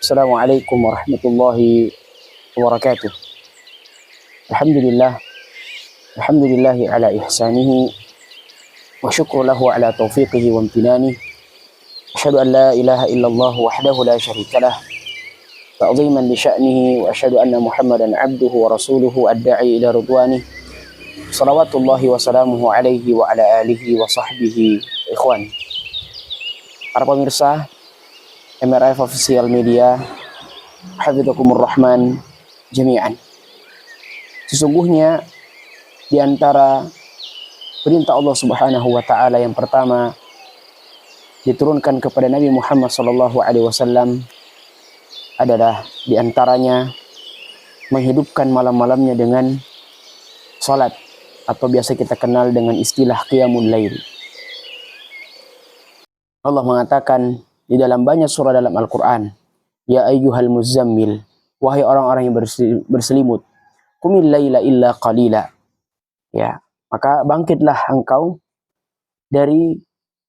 Assalamualaikum warahmatullahi wabarakatuh. Alhamdulillah, alhamdulillahi ala ihsanihi wa syukru lahu ala taufiqihi wa amtinani. Asyhadu an la ilaha illallah wahdahu la syarikalah ta'ziman li sya'nihi wa asyhadu anna Muhammadan abduhu wa rasuluhu ad-da'i ila ridwanih. Salawatullahi wa salamuhu alaihi wa ala alihi wa sahbihi ikhwan. Para pemirsa MRF Official Media, hafidhakumur rahman jami'an. Sesungguhnya di antara perintah Allah Subhanahu wa taala yang pertama diturunkan kepada Nabi Muhammad sallallahu alaihi wasallam adalah di antaranya menghidupkan malam-malamnya dengan salat atau biasa kita kenal dengan istilah qiyamul lail. Allah mengatakan di dalam banyak surah dalam Al-Qur'an, ya ayyuhal muzammil, wahai orang-orang yang berselimut, qumil laila illa qalila. Ya, maka bangkitlah engkau dari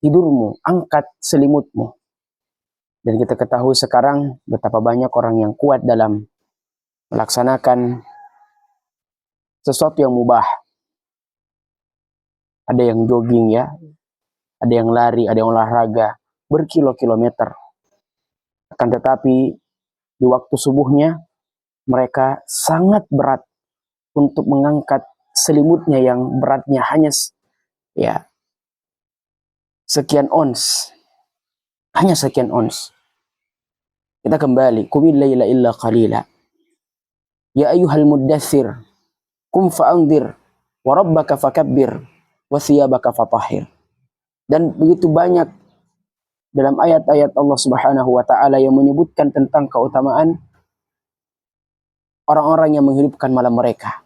tidurmu, angkat selimutmu. Dan kita ketahui sekarang betapa banyak orang yang kuat dalam melaksanakan sesuatu yang mubah. Ada yang jogging ya, ada yang lari, ada yang olahraga berkilo-kilometer. Akan tetapi di waktu subuhnya mereka sangat berat untuk mengangkat selimutnya yang beratnya hanya sekian ons. Hanya sekian ons. Kita kembali. Qumil laila illa qalila. Ya ayyuhal muddathir, qum fa'anzir, wa rabbaka fakabbir, wa thiyabaka fatahhir. Dan begitu banyak dalam ayat-ayat Allah Subhanahu wa taala yang menyebutkan tentang keutamaan orang-orang yang menghidupkan malam mereka.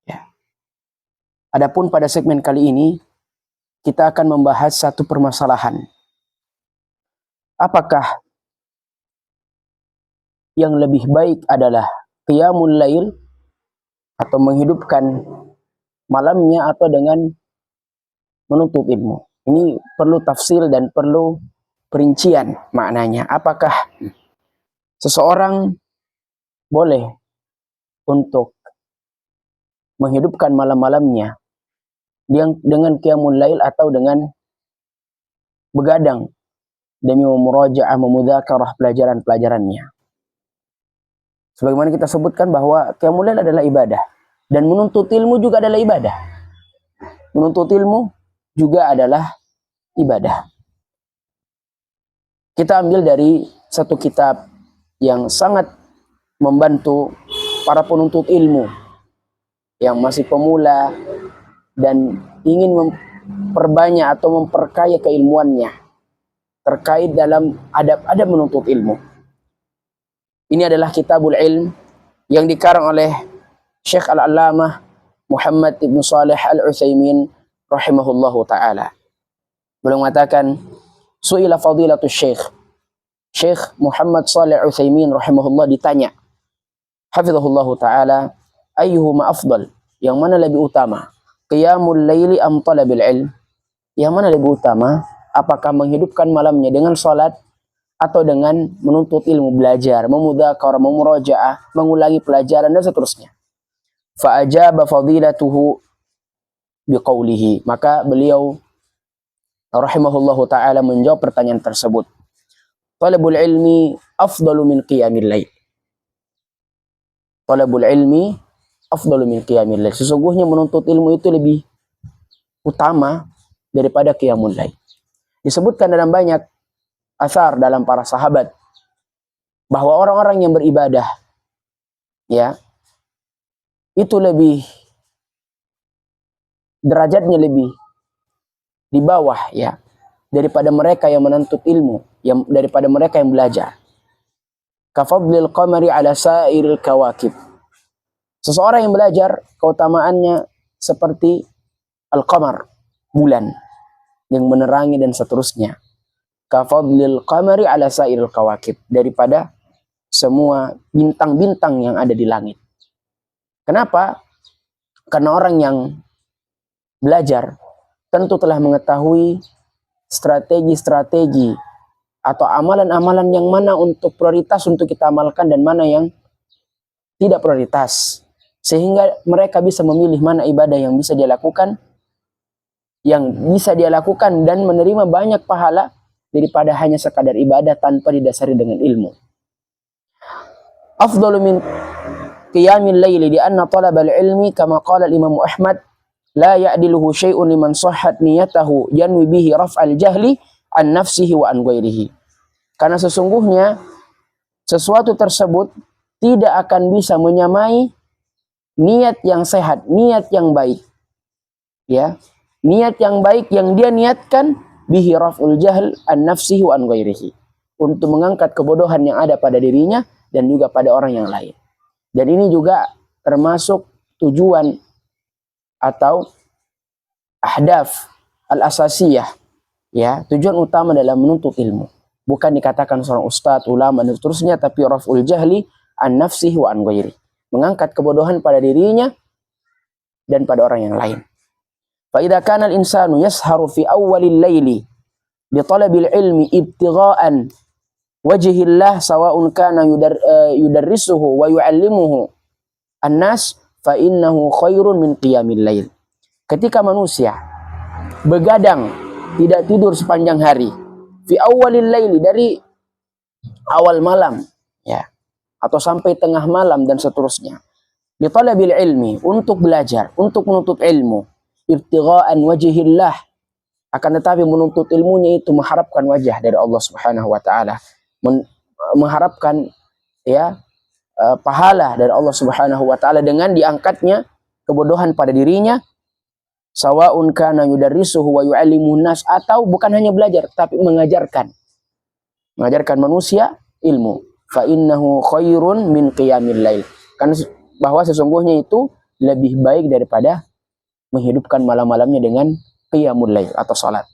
Ya. Adapun pada segmen kali ini kita akan membahas satu permasalahan. Apakah yang lebih baik adalah qiyamul lail atau menghidupkan malamnya atau dengan menuntut ilmu? Ini perlu tafsir dan perlu perincian maknanya. Apakah seseorang boleh untuk menghidupkan malam-malamnya dengan qiyamul lail atau dengan begadang demi memurajaah, memudzakarah pelajaran-pelajarannya? Sebagaimana kita sebutkan bahwa qiyamul lail adalah ibadah dan menuntut ilmu juga adalah ibadah. Menuntut ilmu juga adalah ibadah. Kita ambil dari satu kitab yang sangat membantu para penuntut ilmu yang masih pemula dan ingin memperbanyak atau memperkaya keilmuannya terkait dalam adab-adab menuntut ilmu. Ini adalah Kitabul Ilm yang dikarang oleh Syekh Al-Allamah Muhammad ibn Salih Al-Utsaimin rahimahullahu ta'ala. Beliau mengatakan, su'ila fadilatul Syekh Muhammad Salih Al-Utsaimin rahimahullah ditanya, hafizahullahu ta'ala, ayyuhuma afdal, yang mana lebih utama, qiyamul laili am talabil ilm? Yang mana lebih utama, apakah menghidupkan malamnya dengan salat atau dengan menuntut ilmu, belajar, memudzakarah, memurajaah, mengulangi pelajaran dan seterusnya? Fa ajaba fadilatuhu biqaulihi, maka beliau rahimahullahu ta'ala menjawab pertanyaan tersebut. Talabul ilmi afdalu min qiyamil lail. Talabul ilmi afdalu min qiyamil lail. Sesungguhnya menuntut ilmu itu lebih utama daripada qiyamul lail. Disebutkan dalam banyak asar dalam para sahabat bahwa orang-orang yang beribadah ya itu lebih derajatnya lebih di bawah ya daripada mereka yang menuntut ilmu, yang daripada mereka yang belajar. Kafadlil qamari ala sairil kawakib. Seseorang yang belajar keutamaannya seperti al-qamar, bulan yang menerangi dan seterusnya. Kafadlil qamari ala sairil kawakib, daripada semua bintang-bintang yang ada di langit. Kenapa? Karena orang yang belajar tentu telah mengetahui strategi-strategi atau amalan-amalan yang mana untuk prioritas untuk kita amalkan dan mana yang tidak prioritas, sehingga mereka bisa memilih mana ibadah yang bisa dia lakukan, dan menerima banyak pahala daripada hanya sekadar ibadah tanpa didasari dengan ilmu. Afdalu min qiyamil laili di anna talabal ilmi kama qala al-Imam Ahmad la ya'diluhu syai'un liman sahhat niyatahu yanwi bihi raf'al jahli an nafsihi wa an ghairihi. Karena sesungguhnya sesuatu tersebut tidak akan bisa menyamai niat yang sehat, niat yang baik. Ya, niat yang baik yang dia niatkan bihi raf'ul jahl an nafsihi wa an ghairihi, untuk mengangkat kebodohan yang ada pada dirinya dan juga pada orang yang lain. Dan ini juga termasuk tujuan atau ahdaf al-asasiyah, ya, tujuan utama dalam menuntut ilmu. Bukan dikatakan seorang ustadz, ulama dan seterusnya, tapi raf'ul jahli an nafsihi wa an ghairi, mengangkat kebodohan pada dirinya dan pada orang yang lain. Fa idza kana al-insanu yasharu fi awwalil laili bi talabil ilmi ibtigha'an wajhillah sawa'un kana yudarrisuhu wa yu'allimuhu an-nas fa innahu khairun min qiyamil lail. Ketika manusia begadang tidak tidur sepanjang hari, fi awwalil laili, dari awal malam, ya, atau sampai tengah malam dan seterusnya, bi talabil ilmi, untuk belajar, untuk menuntut ilmu, ibtigha'an wajhillah, akan tetapi menuntut ilmunya itu mengharapkan wajah dari Allah Subhanahu wa taala, mengharapkan, ya, pahala dari Allah Subhanahu wa taala dengan diangkatnya kebodohan pada dirinya, sawa'un kana yudarrisuhu wa yu'allimun nas, atau bukan hanya belajar tapi mengajarkan manusia ilmu, fa innahu khairun min qiyamil lail, karena bahwa sesungguhnya itu lebih baik daripada menghidupkan malam-malamnya dengan qiyamul lail atau salat.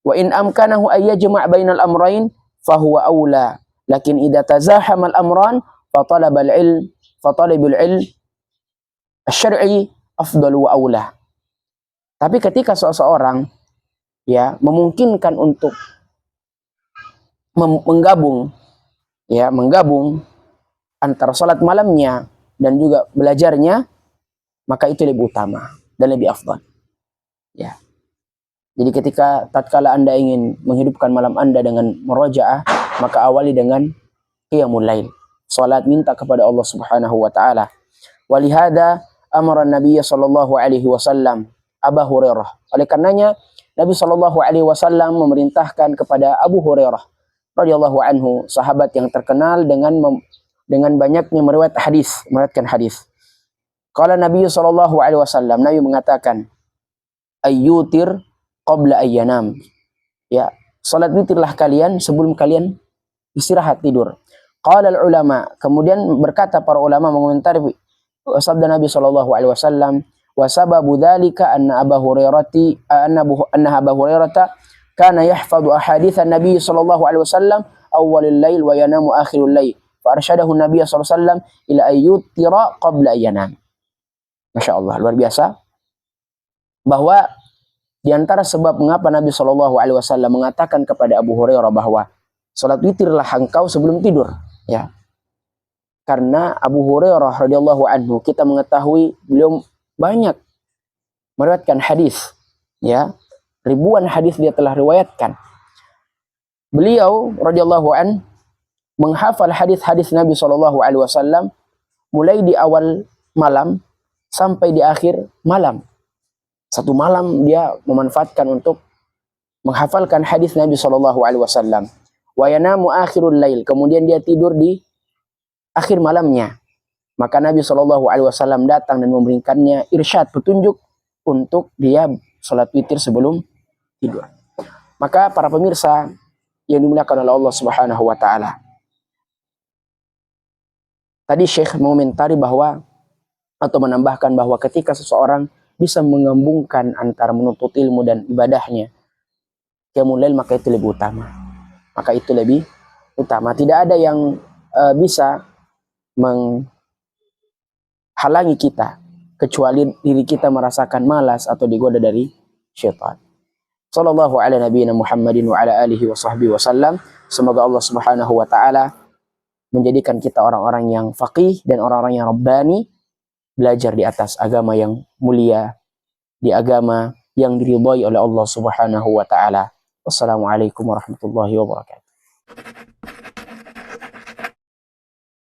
Wa in amkanahu ay yajma' bainal amrayn fa huwa aula, lakin idza tazahama al-amran fa talabul ilm asy-syar'i afdalu wa aula. Tapi ketika seseorang, ya, memungkinkan untuk menggabung antara salat malamnya dan juga belajarnya, maka itu lebih utama dan lebih afdal. Ya. Jadi ketika tatkala Anda ingin menghidupkan malam Anda dengan murajaah, maka awali dengan qiyamul lail, salat minta kepada Allah Subhanahu wa taala. Walihada amara Nabi sallallahu alaihi wasallam Abu Hurairah. Oleh karenanya Nabi sallallahu alaihi wasallam memerintahkan kepada Abu Hurairah radhiyallahu anhu, sahabat yang terkenal dengan banyaknya meriwayatkan hadis. Qala Nabi sallallahu alaihi wasallam, Nabi mengatakan, ayyutir qabla ayyanam. Ya, salat witirlah kalian sebelum kalian istirahat tidur. Qala al-ulama, kemudian berkata para ulama mengomentari sabda Nabi sallallahu alaihi wasallam, wa sababu dzalika anna Abu Hurairah kana yahfadhu ahadits an-nabi sallallahu alaihi wasallam awwalil lail wa yanamu akhirul lail. Fa arsyadahu an-nabiy sallallahu alaihi wasallam ila ayyutira qabla ayyanam. Masya Allah, luar biasa. Bahwa di antara sebab mengapa Nabi sallallahu alaihi wasallam mengatakan kepada Abu Hurairah bahwa salat witirlah engkau sebelum tidur, ya. Karena Abu Hurairah radhiyallahu anhu, kita mengetahui beliau banyak meriwayatkan hadis, ya. Ribuan hadis dia telah riwayatkan. Beliau radhiyallahu an menghafal hadis-hadis Nabi sallallahu alaihi wasallam mulai di awal malam sampai di akhir malam. Satu malam dia memanfaatkan untuk menghafalkan hadis Nabi sallallahu alaihi wasallam. Wa yanamu akhirul lail, kemudian dia tidur di akhir malamnya. Maka Nabi sallallahu alaihi wasallam datang dan memberikannya irsyad, petunjuk untuk dia salat witir sebelum tidur. Maka para pemirsa yang dimuliakan oleh Allah Subhanahu wa taala, tadi Syekh mengomentari bahwa atau menambahkan bahwa ketika seseorang bisa menggabungkan antara menuntut ilmu dan ibadahnya, qiyamul lail, maka itu lebih utama. Tidak ada yang bisa menghalangi kita kecuali diri kita merasakan malas atau digoda dari syaitan. Sallallahu ala nabiyina Muhammadin wa ala alihi wa sahbihi wa sallam. Semoga Allah Subhanahu wa taala menjadikan kita orang-orang yang faqih dan orang-orang yang rabbani, belajar di atas agama yang mulia, di agama yang diridhai oleh Allah Subhanahu wa taala. Wassalamualaikum warahmatullahi wabarakatuh.